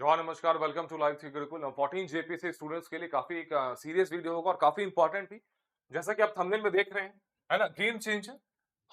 नमस्कार नमस्कार, welcome to live three Gurukul. 14 JPC students के लिए काफी एक सीरियस वीडियो होगा और काफी इंपॉर्टेंट भी। जैसा कि आप थंबनेल में देख रहे हैं, है ना, गेम चेंजर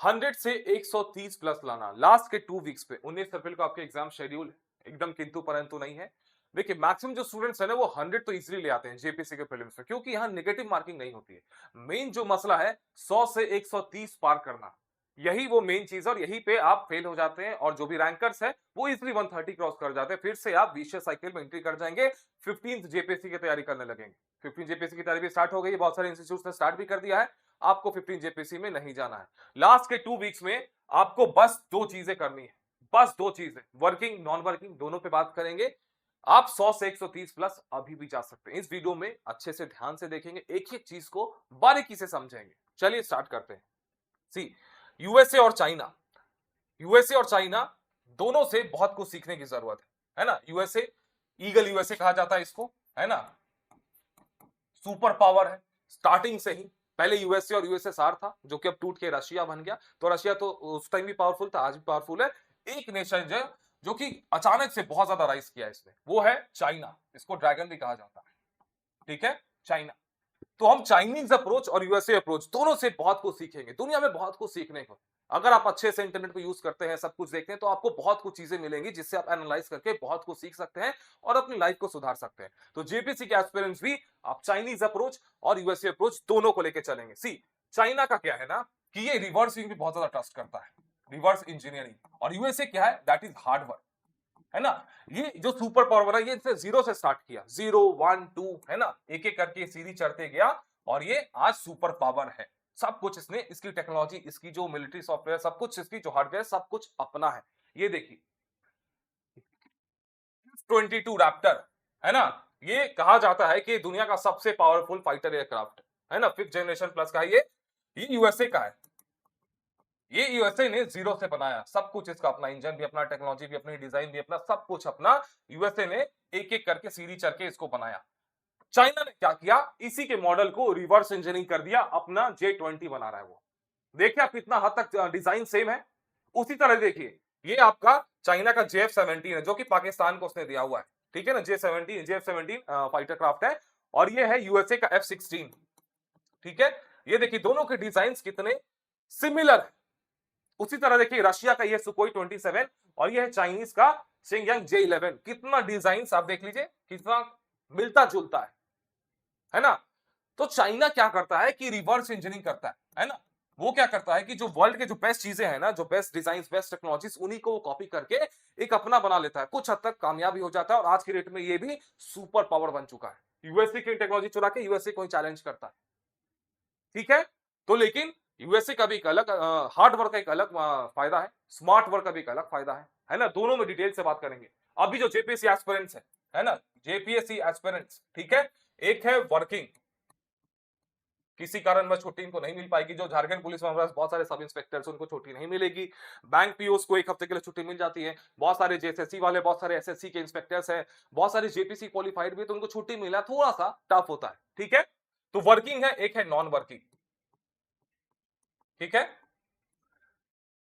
100 से 130 प्लस लाना। लास्ट के 2 वीक्स पे 19 अप्रैल को आपके एग्जाम शेड्यूल है, एकदम किंतु परंतु नहीं है। देखिए, मैक्सिमम जो स्टूडेंट्स है ना, वो 100 तो इजीली ले आते हैं जेपीसी के प्रीलिम्स में, क्योंकि यहाँ नेगेटिव मार्किंग नहीं होती है। मेन जो मसला है 100 से 130 पार करना, यही वो मेन चीज है और यही पे आप फेल हो जाते हैं। और जो भी रैंकर्स है वो इजिली 130 क्रॉस कर जाते हैं, फिर से आप विशेष साइकिल में एंट्री कर जाएंगे, 15th जेपीएससी की तैयारी करने लगेंगे। 15 जेपीएससी की तैयारी भी स्टार्ट हो गई है, बहुत सारे इंस्टीट्यूट ने स्टार्ट भी कर दिया है। आपको 15 जेपीएससी में नहीं जाना है। लास्ट के 2 वीक्स में आपको बस दो चीजें करनी है, बस दो चीजें, वर्किंग नॉन वर्किंग दोनों पे बात करेंगे। आप 100 से 130 प्लस अभी भी जा सकते हैं। इस वीडियो में अच्छे से ध्यान से देखेंगे, एक एक चीज को बारीकी से समझेंगे। चलिए स्टार्ट करते हैं। सी, यूएसए और चाइना, यूएसए और चाइना दोनों से बहुत कुछ सीखने की जरूरत है ना। यूएसए, ईगल यूएसए कहा जाता है इसको, है ना, सुपर पावर है स्टार्टिंग से ही। पहले यूएसए और यूएसएसआर था, जो कि अब टूट के रशिया बन गया। तो रशिया तो उस टाइम भी पावरफुल था, आज भी पावरफुल है। एक नेशन जो कि अचानक से बहुत ज्यादा राइज किया इसने, वो है चाइना। इसको ड्रैगन भी कहा जाता है, ठीक है, चाइना। तो हम चाइनीज अप्रोच और यूएसए अप्रोच दोनों से बहुत कुछ सीखेंगे। दुनिया में बहुत कुछ सीखने को, अगर आप अच्छे से इंटरनेट को यूज करते हैं, सब कुछ देखते हैं, तो आपको बहुत कुछ चीजें मिलेंगी जिससे आप एनालाइज करके बहुत कुछ सीख सकते हैं और अपनी लाइफ को सुधार सकते हैं। तो जेपीसी के एस्पिरेंट्स भी आप चाइनीज अप्रोच और यूएसए अप्रोच दोनों को लेकर चलेंगे। सी, चाइना का क्या है ना, कि ये रिवर्सिंग भी बहुत ज्यादा ट्रस्ट करता है, रिवर्स इंजीनियरिंग। और यूएसए क्या है, दैट इज हार्ड वर्क, है ना। ये जो सुपर पावर बना, ये इसने जीरो से स्टार्ट किया, 0 1 2, है ना, एक एक करके सीढ़ी चढ़ते गया और ये आज सुपर पावर है। सब कुछ इसने, इसकी टेक्नोलॉजी, इसकी जो मिलिट्री सॉफ्टवेयर, सब कुछ, इसकी जो हार्डवेयर, सब कुछ अपना है। ये देखिए, 22 रैप्टर, है ना, ये कहा जाता है कि दुनिया का सबसे पावरफुल फाइटर एयरक्राफ्ट है ना, 5th जनरेशन प्लस का है ये यूएसए का है। ये यूएसए ने जीरो से बनाया, सब कुछ इसका अपना, इंजन भी अपना, टेक्नोलॉजी भी अपनी, डिजाइन भी अपना, सब कुछ अपना। यूएसए ने एक एक करके सीढ़ी चढ़ के इसको बनाया। चाइना ने क्या किया, इसी के मॉडल को रिवर्स इंजीनियरिंग कर दिया, अपना J20 बना रहा है वो। देखिए आप कितना हद तक डिजाइन सेम है। उसी तरह देखिए, ये आपका चाइना का JF-17 है, जो कि पाकिस्तान को उसने दिया हुआ है, ठीक है ना। JF-17 फाइटर क्राफ्ट है। और ये है यूएसए का F-16, ठीक है। ये देखिए दोनों के डिजाइन कितने सिमिलर है। उसी तरह देखिए रशिया का ये सुकोई 27 और ये है चाइनीज का शिंगयांग J11। कितना डिजाइन आप देख लीजिए, कितना मिलता जुलता है ना। तो चाइना क्या करता है कि रिवर्स इंजीनियरिंग करता है ना। वो क्या करता है कि जो वर्ल्ड के जो बेस्ट चीजें हैं ना, जो बेस्ट डिजाइन, बेस्ट टेक्नोलॉजीज, उन्हीं को वो कॉपी करके एक अपना बना लेता है। कुछ हद तक कामयाब भी हो जाता है और आज की डेट में ये भी सुपर पावर बन चुका है। यूएसए की टेक्नोलॉजी चुरा के यूएसए को चैलेंज करता है, ठीक है। तो लेकिन यूएसए का भी एक अलग हार्ड वर्क का एक अलग फायदा है, स्मार्ट वर्क का भी एक अलग फायदा है ना। दोनों में डिटेल से बात करेंगे। अभी जो जेपीएससी एस्पिरेंट्स है ना, जेपीएससी एस्पिरेंट्स, ठीक है। एक है वर्किंग, किसी कारणवश छुट्टी इनको नहीं मिल पाएगी। जो झारखंड पुलिस में हमारे पास बहुत सारे सब इंस्पेक्टर्स, उनको छुट्टी नहीं मिलेगी। बैंक पीओस को एक हफ्ते के लिए छुट्टी मिल जाती है। बहुत सारे जेएसएससी वाले, बहुत सारे एसएससी के इंस्पेक्टर्स हैं, बहुत सारे जेपीसी क्वालिफाइड भी, तो उनको छुट्टी मिलना थोड़ा सा टफ होता है, ठीक है। तो वर्किंग है, एक है नॉन वर्किंग, ठीक है।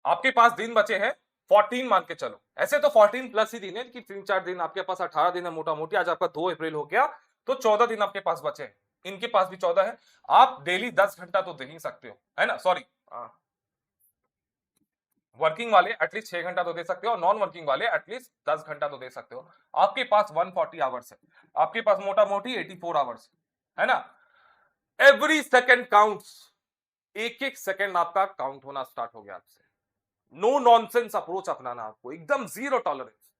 आपके पास दिन बचे हैं 14, मान के चलो। ऐसे तो 14 प्लस ही दिन है कि 3-4 दिन आपके पास, 18 दिन है मोटा मोटी। आज आपका 2 अप्रैल हो गया, तो 14 दिन आपके पास बचे हैं। इनके पास भी 14 है। आप डेली 10 घंटा तो दे ही सकते हो, है ना। सॉरी, वर्किंग वाले एटलीस्ट 6 घंटा तो दे सकते हो और नॉन वर्किंग वाले एटलीस्ट 10 घंटा तो दे सकते हो। आपके पास 140 आवर्स है, आपके पास मोटा मोटी 84 आवर्स, है ना। एवरी सेकेंड काउंट्स, एक एक सेकेंड आपका काउंट होना स्टार्ट हो गया आपसे। नो नॉनसेंस अप्रोच अपनाना, आपको एकदम जीरो टॉलरेंस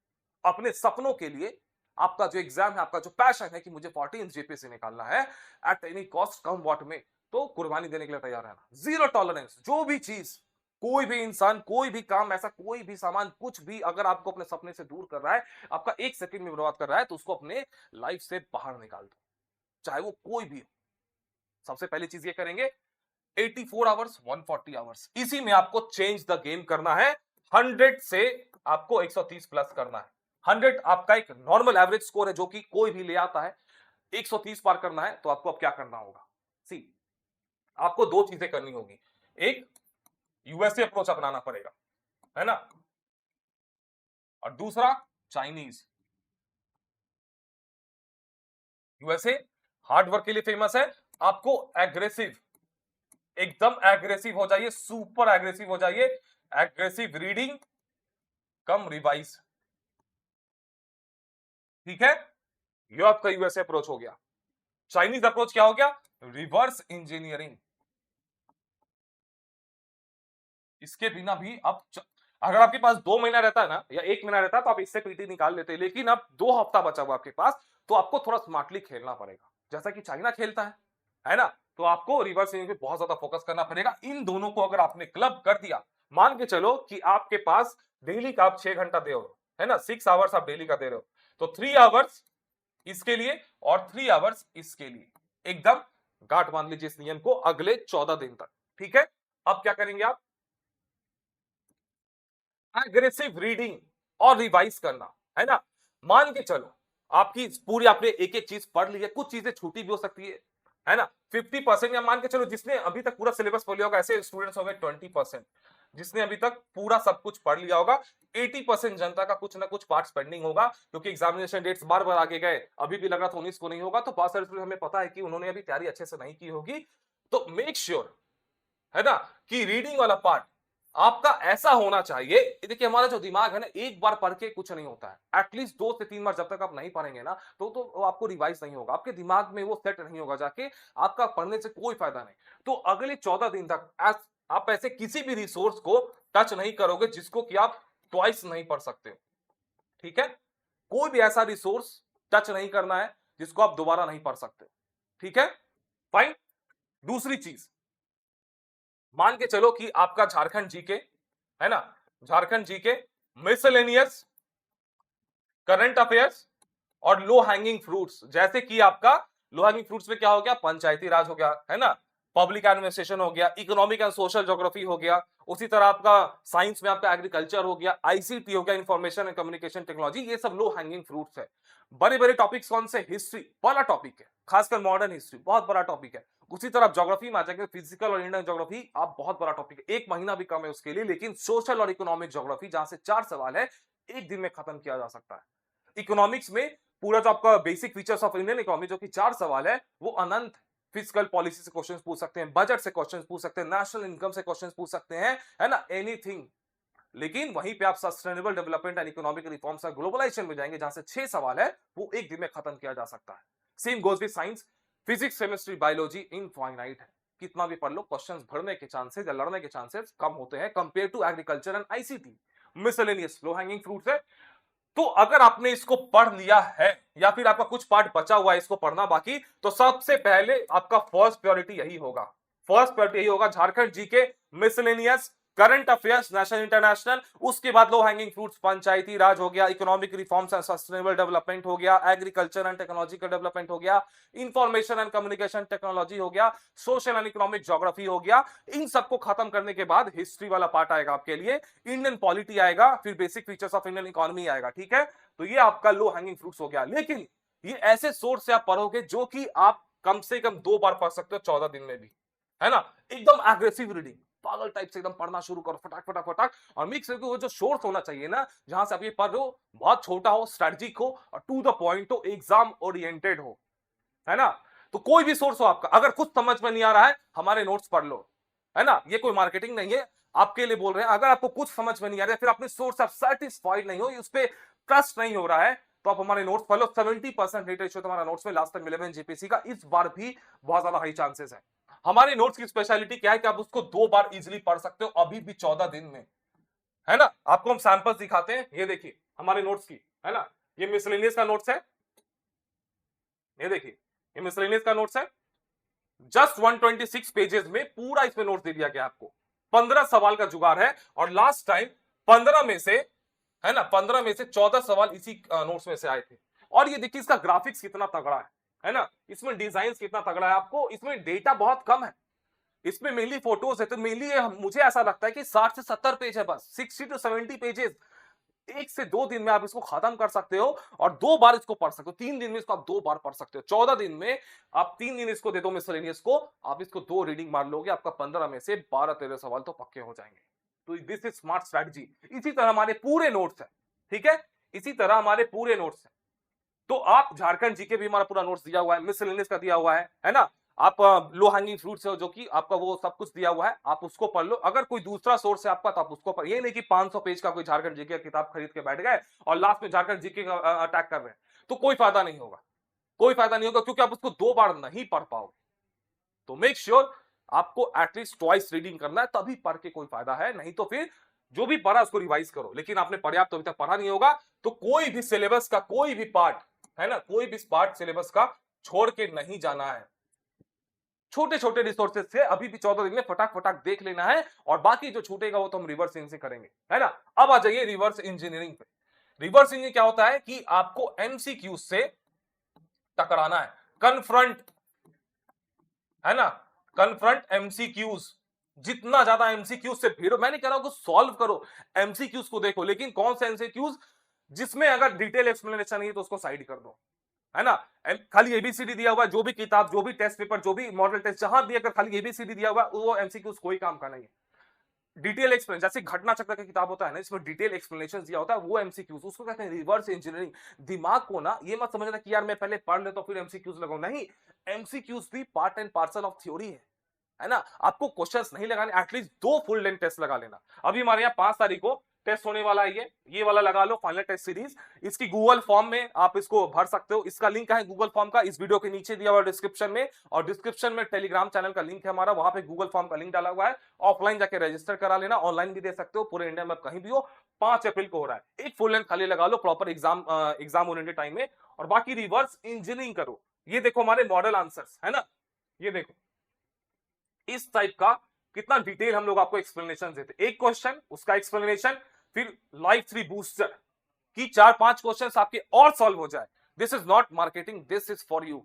अपने सपनों के लिए। आपका जो एग्जाम है, आपका जो पैशन है कि मुझे 14 जेपीएससी निकालना है, at any cost, come what में, तो कुर्बानी देने के लिए तैयार रहना, जीरो टॉलरेंस। जो भी चीज, कोई भी इंसान, कोई भी काम, ऐसा कोई भी सामान, कुछ भी अगर आपको अपने सपने से दूर कर रहा है, आपका एक सेकंड में बर्बाद कर रहा है, तो उसको अपने लाइफ से बाहर निकाल दो, चाहे वो कोई भी हो। सबसे पहली चीज ये करेंगे, 84 आवर्स, 140 आवर्स, इसी में आपको चेंज द गेम करना है। 100 से आपको 130 प्लस करना है। 100 आपका एक नॉर्मल एवरेज स्कोर है, जो कि कोई भी ले आता है। 130 पार करना है, तो आपको अब क्या करना होगा। सी, आपको दो चीजें करनी होगी। एक, यूएसए अप्रोच अपनाना पड़ेगा, है ना। और दूसरा, चाइनीज। यूएसए हार्ड वर्क के लिए फेमस है। आपको एग्रेसिव, एकदम एग्रेसिव हो जाइए, सुपर एग्रेसिव हो जाइए, एग्रेसिव रीडिंग कम रिवाइज, ठीक है। ये आपका यूएसए अप्रोच हो गया। चाइनीज अप्रोच क्या हो गया? Reverse engineering. इसके बिना भी आप अगर आपके पास 2 महीना रहता है ना या 1 महीना रहता है तो आप इससे पीटी निकाल लेते, लेकिन अब 2 हफ्ता बचा हुआ आपके पास, तो आपको थोड़ा स्मार्टली खेलना पड़ेगा जैसा कि चाइना खेलता है ना। तो आपको रिवर्स इंजीनियरिंग पे बहुत ज्यादा फोकस करना पड़ेगा। इन दोनों को अगर आपने क्लब कर दिया, मान के चलो कि आपके पास डेली का आप 6 घंटा दे हो, है ना, 6 आवर्स आप डेली का दे रहे हो, तो 3 आवर्स इसके लिए और 3 आवर्स इसके लिए, एकदम गांठ बांध लीजिए इस नियम को अगले 14 दिन तक, ठीक है। अब क्या करेंगे आप? एग्रेसिव रीडिंग और रिवाइज करना, है ना। मान के चलो आपकी पूरी आपने एक एक चीज पढ़ ली है, कुछ चीजें छूटी भी हो सकती है ना। 50% या मान के चलो जिसने अभी तक पूरा सिलेबस पढ़ लिया होगा, ऐसे स्टूडेंट्स हो गए 20%, जिसने अभी तक पूरा सब कुछ पढ़ लिया होगा। 80% जनता का कुछ ना कुछ पार्ट्स पेंडिंग होगा, क्योंकि एग्जामिनेशन डेट्स बार बार आगे गए, अभी भी लग रहा था 19 को नहीं होगा, तो बहुत सारे स्टूडेंट हमें पता है कि उन्होंने अभी तैयारी अच्छे से नहीं की होगी। तो मेक श्योर, है ना, कि रीडिंग वाला पार्ट आपका ऐसा होना चाहिए। देखिए हमारा जो दिमाग है ना, एक बार पढ़ के कुछ नहीं होता है, एटलीस्ट 2 से 3 बार जब तक आप नहीं पढ़ेंगे ना, तो आपको रिवाइज नहीं होगा, आपके दिमाग में वो सेट नहीं होगा जाके, आपका पढ़ने से कोई फायदा नहीं। तो अगले 14 दिन तक आप ऐसे किसी भी रिसोर्स को टच नहीं करोगे जिसको कि आप ट्वाइस नहीं पढ़ सकते हो, ठीक है। कोई भी ऐसा रिसोर्स टच नहीं करना है जिसको आप दोबारा नहीं पढ़ सकते, ठीक है, फाइन। दूसरी चीज, मान के चलो कि आपका झारखंड जीके, है ना, Jharkhand GK, miscellaneous, current affairs और लो हैंगिंग फ्रूट्स, जैसे कि आपका लो हैंगिंग फ्रूट्स में क्या हो गया? पंचायती राज हो गया, है ना, पब्लिक एडमिनिस्ट्रेशन हो गया, इकोनॉमिक एंड सोशल ज्योग्राफी हो गया, उसी तरह आपका साइंस में आपका एग्रीकल्चर हो गया, आईसीटी हो गया, इंफॉर्मेशन एंड कम्युनिकेशन टेक्नोलॉजी, ये सब लो हैंगिंग फ्रूट्स है। बड़े बड़े टॉपिक्स कौन से? हिस्ट्री बड़ा टॉपिक है, खासकर मॉडर्न हिस्ट्री बहुत बड़ा टॉपिक है। उसी तरह ज्योग्राफी में आ जाएंगे, फिजिकल और इंडियन ज्योग्राफी आप बहुत बड़ा टॉपिक है, 1 महीना भी कम है उसके लिए। लेकिन सोशल और इकोनॉमिक ज्योग्राफी जहां से 4 सवाल है, 1 दिन में खत्म किया जा सकता है। इकोनॉमिक्स में पूरा जो आपका basic features of Indian economy जो कि 4 सवाल है, वो अनंत है। फिजिकल पॉलिसी से क्वेश्चंस पूछ सकते हैं, बजट से क्वेश्चंस पूछ सकते हैं, नेशनल इनकम से क्वेश्चंस पूछ सकते हैं, है ना, एनीथिंग। लेकिन वहीं पे आप sustainable development and economic reforms और ग्लोबलाइजेशन में जाएंगे, जहां से 6 सवाल है, वो 1 दिन में खत्म किया जा सकता है। Same goes with science, physics, chemistry, biology infinite है, कितना भी पढ़ लो क्वेश्चंस भरने के चांसेस या लड़ने के चांसेस कम होते हैं compare to agriculture and ICT. Miscellaneous low hanging fruits है। तो अगर आपने इसको पढ़ लिया है या फिर आपका कुछ पार्ट बचा हुआ है इसको पढ़ना बाकी, तो सबसे पहले आपका फर्स्ट प्रायोरिटी यही होगा, फर्स्ट प्रायोरिटी यही होगा, Jharkhand GK, miscellaneous, current affairs, national international, उसके बाद लो हैंगिंग फ्रूट्स पंचायती राज हो गया, economic reforms and sustainable development हो गया, एग्रीकल्चर एंड टेक्नोलॉजिकल डेवलपमेंट हो गया, इंफॉर्मेशन एंड कम्युनिकेशन टेक्नोलॉजी हो गया, सोशल एंड इकोनॉमिक ज्योग्राफी हो गया। इन सबको खत्म करने के बाद हिस्ट्री वाला पार्ट आएगा आपके लिए, इंडियन पॉलिटी आएगा, फिर basic features of Indian economy आएगा, ठीक है। तो ये आपका लो हैंगिंग फ्रूट्स हो गया। लेकिन ये ऐसे सोर्स से आप पढ़ोगे जो कि आप कम से कम 2 बार पढ़ सकते हो 14 दिन में भी, है ना। एकदम एग्रेसिव रीडिंग, पागल टाइप से एकदम पढ़ना शुरू करो, फटाक फटाक फटाक। और मिक्स करके वो जो सोर्स होना चाहिए ना, जहां से आप ये पढ़ रहे हो, बहुत छोटा हो, स्ट्रेटजिक हो और टू द पॉइंट हो, एग्जाम ओरिएंटेड हो, है ना। तो कोई भी सोर्स हो आपका, अगर कुछ समझ में नहीं आ रहा है, हमारे नोट्स पढ़ लो, है ना। ये कोई मार्केटिंग नहीं है, आपके लिए बोल रहे हैं। अगर आपको कुछ समझ में नहीं आ रहा है, फिर अपने सोर्स आप सेटिस्फाइड नहीं हो, उस पर ट्रस्ट नहीं हो रहा है, तो आप हमारे नोट्स पढ़ लो। 70% हिट रेशियो तुम्हारा नोट्स में लास्ट टाइम 11 जीपीसी का, इस बार भी बहुत ज्यादा हाई चांसेस है। हमारे नोट्स की स्पेशलिटी क्या है कि आप उसको 2 बार इजीली पढ़ सकते हो, अभी भी 14 दिन में, है ना। आपको हम सैंपल्स दिखाते हैं, ये देखिए हमारे नोट्स की, है ना। ये मिसलेनियस का नोट्स है, ये देखिए ये मिसलेनियस का नोट्स है, जस्ट 126 पेजेस में पूरा इसमें नोट्स दे दिया गया आपको। 15 सवाल का जुगाड़ है, और लास्ट टाइम 15 में से, है ना, 15 में से 14 सवाल इसी नोट्स में से आए थे। और ये देखिए इसका ग्राफिक्स कितना तगड़ा है ना, इसमें डिजाइन कितना तगड़ा है। आपको इसमें डेटा बहुत कम है, इसमें मेनली फोटोज है, तो मेनली मुझे ऐसा लगता है कि 60 से 70 पेज है बस, 60 टू 70 पेजेस। 1 से 2 दिन में आप इसको खत्म कर सकते हो, और 2 बार इसको पढ़ सकते हो। 3 दिन में इसको आप 2 बार पढ़ सकते हो। 14 दिन में आप 3 दिन इसको दे दो मिसलेनियस को, आप इसको 2 रीडिंग मार लोगे, आपका 15 में से 12-13 सवाल तो पक्के हो जाएंगे। तो दिस इज स्मार्ट स्ट्रेटजी। इसी तरह हमारे पूरे नोट्स है, ठीक है, इसी तरह हमारे पूरे नोट्स है। तो आप झारखंड जीके भी हमारा पूरा नोट्स दिया हुआ है, मिसलेनियस का दिया हुआ है ना। आप लो हैंगिंग फ्रूट्स है जो कि आपका वो सब कुछ दिया हुआ है, आप उसको पढ़ लो। अगर कोई दूसरा सोर्स है आपका तो आप उसको पढ़, ये नहीं कि 500 पेज का कोई झारखंड जीके का किताब खरीद के बैठ गए और लास्ट में झारखंड जीके का अटैक कर रहे हैं, तो कोई फायदा नहीं होगा, कोई फायदा नहीं होगा, क्योंकि आप उसको 2 बार नहीं पढ़ पाओगे। तो मेक श्योर आपको एटलीस्ट ट्वाइस रीडिंग करना है, तभी पढ़ के कोई फायदा है, नहीं तो फिर जो भी पढ़ा उसको रिवाइज करो। लेकिन आपने पर्याप्त अभी तक पढ़ा नहीं होगा, तो कोई भी सिलेबस का कोई भी पार्ट है ना, कोई भी पार्ट सिलेबस का छोड़ के नहीं जाना है। छोटे छोटे रिसोर्सेज से अभी भी 14 दिन में फटाक फटाक देख लेना है, और बाकी जो छूटेगा वो तो हम रिवर्स इंजीनियरिंग से करेंगे, है ना। अब आ जाइए रिवर्स इंजीनियरिंग पे। रिवर्स इंजीनियरिंग क्या होता है कि आपको एमसीक्यू से टकराना है, कन्फ्रंट, है ना, कन्फ्रंट एमसीक्यूज। जितना ज्यादा एमसीक्यूज से भिड़ो, मैं नहीं कह रहा हूं कि सॉल्व करो, एमसीक्यूज को देखो, लेकिन कौन से एमसीक्यूज जिसमें अगर डिटेल एक्सप्लेनेशन नहीं है तो उसको साइड कर दो, है ना। खाली एबीसीडी दिया हुआ है, जो भी किताब, जो भी टेस्ट पेपर, जो भी मॉडल टेस्ट, जहां भी अगर खाली एबीसीडी दिया हुआ है, वो एमसीक्यूज कोई काम का नहीं है। डिटेल एक्सप्लेन, जैसे घटना चक्र का किताब होता है ना, इसमें डिटेल एक्सप्लेनेशन दिया होता है, वो एमसीक्यूज, उसको कहते हैं रिवर्स इंजीनियरिंग। दिमाग को ना ये मत समझना कि यार मैं पहले पढ़ लेता हूं फिर एमसीक्यूज लगाऊं, नहीं, एमसीक्यूज भी part and parcel of theory है ना। आपको क्वेश्चंस नहीं लगाने, एटलीस्ट 2 फुल लेंथ टेस्ट लगा लेना। अभी हमारे यहाँ 5 तारीख को टेस्ट होने वाला है, ये वाला लगा लो, फाइनल टेस्ट सीरीज। इसकी गूगल फॉर्म में आप इसको भर सकते हो, इसका लिंक है गूगल फॉर्म का इस वीडियो के नीचे दिया हुआ डिस्क्रिप्शन में, और डिस्क्रिप्शन में टेलीग्राम चैनल का लिंक है हमारा, वहां पे गूगल फॉर्म का लिंक डाला हुआ है। ऑफलाइन जाके रजिस्टर करा लेना, ऑनलाइन भी दे सकते हो, पूरे इंडिया में कहीं भी हो। 5 अप्रैल को हो रहा है। एक फुल लेंथ खाली लगा लो प्रॉपर एग्जाम ओरिएंटेड टाइम में, और बाकी रिवर्स इंजीनियरिंग करो। ये देखो हमारे मॉडल आंसर्स, है ना, ये देखो इस टाइप का कितना डिटेल हम लोग आपको एक्सप्लेनेशन देते, एक क्वेश्चन उसका एक्सप्लेनेशन, फिर लाइफ 3 बूस्टर की 4-5 क्वेश्चंस आपके और सॉल्व हो जाए। This is not marketing, this is for you.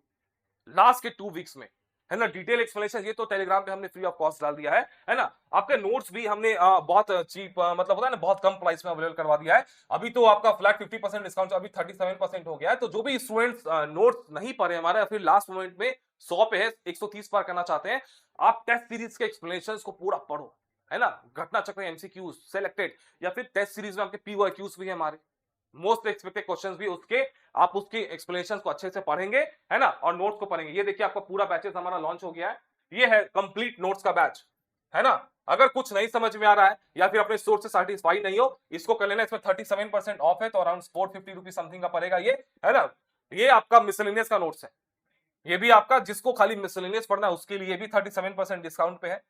Last के 2 वीक्स में, है ना, डिटेल एक्सप्लेनेशन, ये तो टेलीग्राम पे हमने फ्री ऑफ कॉस्ट डाल दिया है ना। आपके नोट्स भी हमने बहुत चीप, मतलब होता है ना, बहुत कम प्राइस में अवेलेबल करवा दिया है। अभी तो आपका फ्लैट 50% डिस्काउंट, अभी 37% हो गया है। तो जो भी स्टूडेंट्स नोट्स नहीं पढ़े हमारे, या फिर लास्ट मोमेंट में 100 पे है, 130 पार करना चाहते हैं, आप टेस्ट सीरीज के एक्सप्लेनेशंस को पूरा पढ़ो, है ना। घटना चक्र, एमसीक्यूज सेलेक्टेड, या फिर टेस्ट सीरीज में आपके पीवाईक्यूज भी है हमारे, मोस्ट एक्सपेक्टेड क्वेश्चंस भी उसके, आप उसके एक्सप्लेनेशंस को अच्छे से पढ़ेंगे, है ना, और नोट्स को पढ़ेंगे। ये देखिए आपका पूरा बैचेस हमारा लॉन्च हो गया है, ये है कंप्लीट नोट्स का बैच, है ना। अगर कुछ नहीं समझ में आ रहा है, या फिर अपने सोर्स से सेटिस्फाई नहीं हो, इसको कर लेना, इसमें 37% ऑफ है, तो अराउंड 450 रुपीज समथिंग का पड़ेगा ये, है ना। ये आपका मिसलेनियस का नोट्स है, ये भी आपका, जिसको खाली मिसलेनियस पढ़ना है उसके लिए भी 37% डिस्काउंट पे है।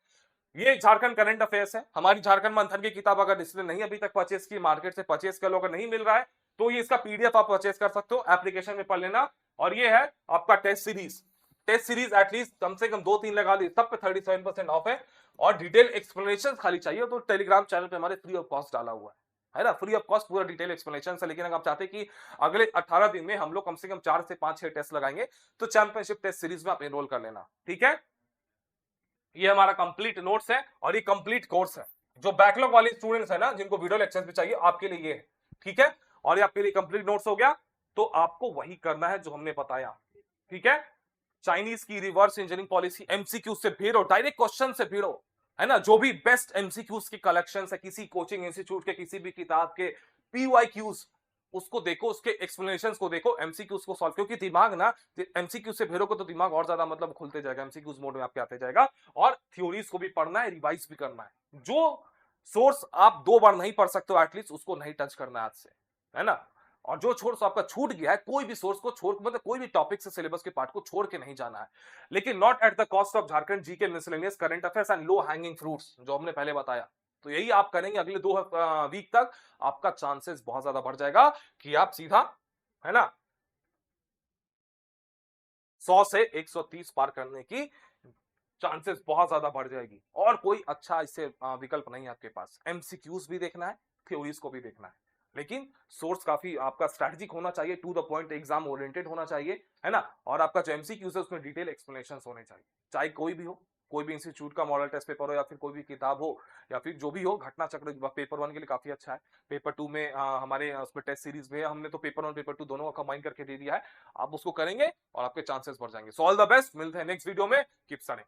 ये झारखंड करंट अफेयर्स है, हमारी झारखंड मंथन की किताब अगर इसने नहीं अभी तक परचेस की, मार्केट से परचेस कर लो, अगर नहीं मिल रहा है तो ये इसका पीडीएफ आप परचेस कर सकते हो, एप्लीकेशन में पढ़ लेना। और ये है आपका test series, test series at least कम से कम 2-3 लगा ली, सब पे 37% ऑफ है। और डिटेल एक्सप्लेनेशन खाली चाहिए तो टेलीग्राम चैनल पे हमारे फ्री ऑफ कॉस्ट डाला हुआ है ना, फ्री ऑफ कॉस्ट पूरा डिटेल एक्सप्लेनेशन है। लेकिन अगर आप चाहते हैं कि अगले 18 दिन में हम लोग कम से कम 4 से 5-6 टेस्ट लगाएंगे, तो चैंपियनशिप टेस्ट सीरीज में आप एनरोल कर लेना, ठीक है। ये हमारा कंप्लीट नोट्स है, और ये कंप्लीट कोर्स है। जो बैकलॉग वाले स्टूडेंट्स है ना, जिनको वीडियो लेक्चर्स भी चाहिए, आपके लिए ये है, ठीक है। और ये आपके लिए कंप्लीट नोट्स हो गया, तो आपको वही करना है जो हमने बताया, ठीक है। चाइनीज की रिवर्स इंजीनियरिंग पॉलिसी, एमसीक्यू से भिड़ो, डायरेक्ट क्वेश्चन से भिड़ो, है ना। जो भी बेस्ट एमसीक्यूज की कलेक्शन है, किसी कोचिंग इंस्टीट्यूट के, किसी भी किताब के पीवाईक्यूज, उसको देखो, उसके एक्सप्लेनेशंस को देखो, एमसीक्यूज को सॉल्व, क्योंकि दिमाग ना एमसीक्यू से भिड़ोगे तो दिमाग और ज्यादा मतलब खुलते जाएगा, एमसीक्यूज मोड में आपके आते जाएगा। और थ्योरीज को भी पढ़ना है, रिवाइज भी करना है। जो सोर्स आप 2 बार नहीं पढ़ सकते हो, एटलीस्ट उसको नहीं टच करना है आज से, है ना। और जो सोर्स आपका छूट गया है, कोई भी सोर्स को छोड़, मतलब कोई भी टॉपिक से सिलेबस के पार्ट को छोड़ के नहीं जाना है, लेकिन not at the cost of Jharkhand GK, miscellaneous, current affairs and low hanging fruits, जो हमने पहले बताया। तो यही आप करेंगे अगले 2 वीक तक, आपका चांसेस बहुत ज्यादा बढ़ जाएगा कि आप सीधा, है ना, 100 से 130 पार करने की चांसेस बहुत ज्यादा बढ़ जाएगी। और कोई अच्छा इससे विकल्प नहीं है आपके पास। एमसीक्यूज भी देखना है, थ्योरीज को भी देखना है, लेकिन सोर्स काफी आपका स्ट्रैटेजिक होना चाहिए, to the point, exam oriented होना चाहिए, है ना। और आपका जो एमसीक्यूज है उसमें डिटेल एक्सप्लेनेशन होने चाहिए, चाहे कोई भी हो, कोई भी इंस्टीट्यूट का मॉडल टेस्ट पेपर हो, या फिर कोई भी किताब हो, या फिर जो भी हो। घटना चक्र पेपर 1 के लिए काफी अच्छा है, पेपर 2 में हमारे उसमें टेस्ट सीरीज में हमने तो पेपर 1 पेपर 2 दोनों का कंबाइन करके दे दिया है। आप उसको करेंगे और आपके चांसेस बढ़ जाएंगे। सो ऑल द बेस्ट, मिलते हैं नेक्स्ट वीडियो में, कीप स्टडिंग।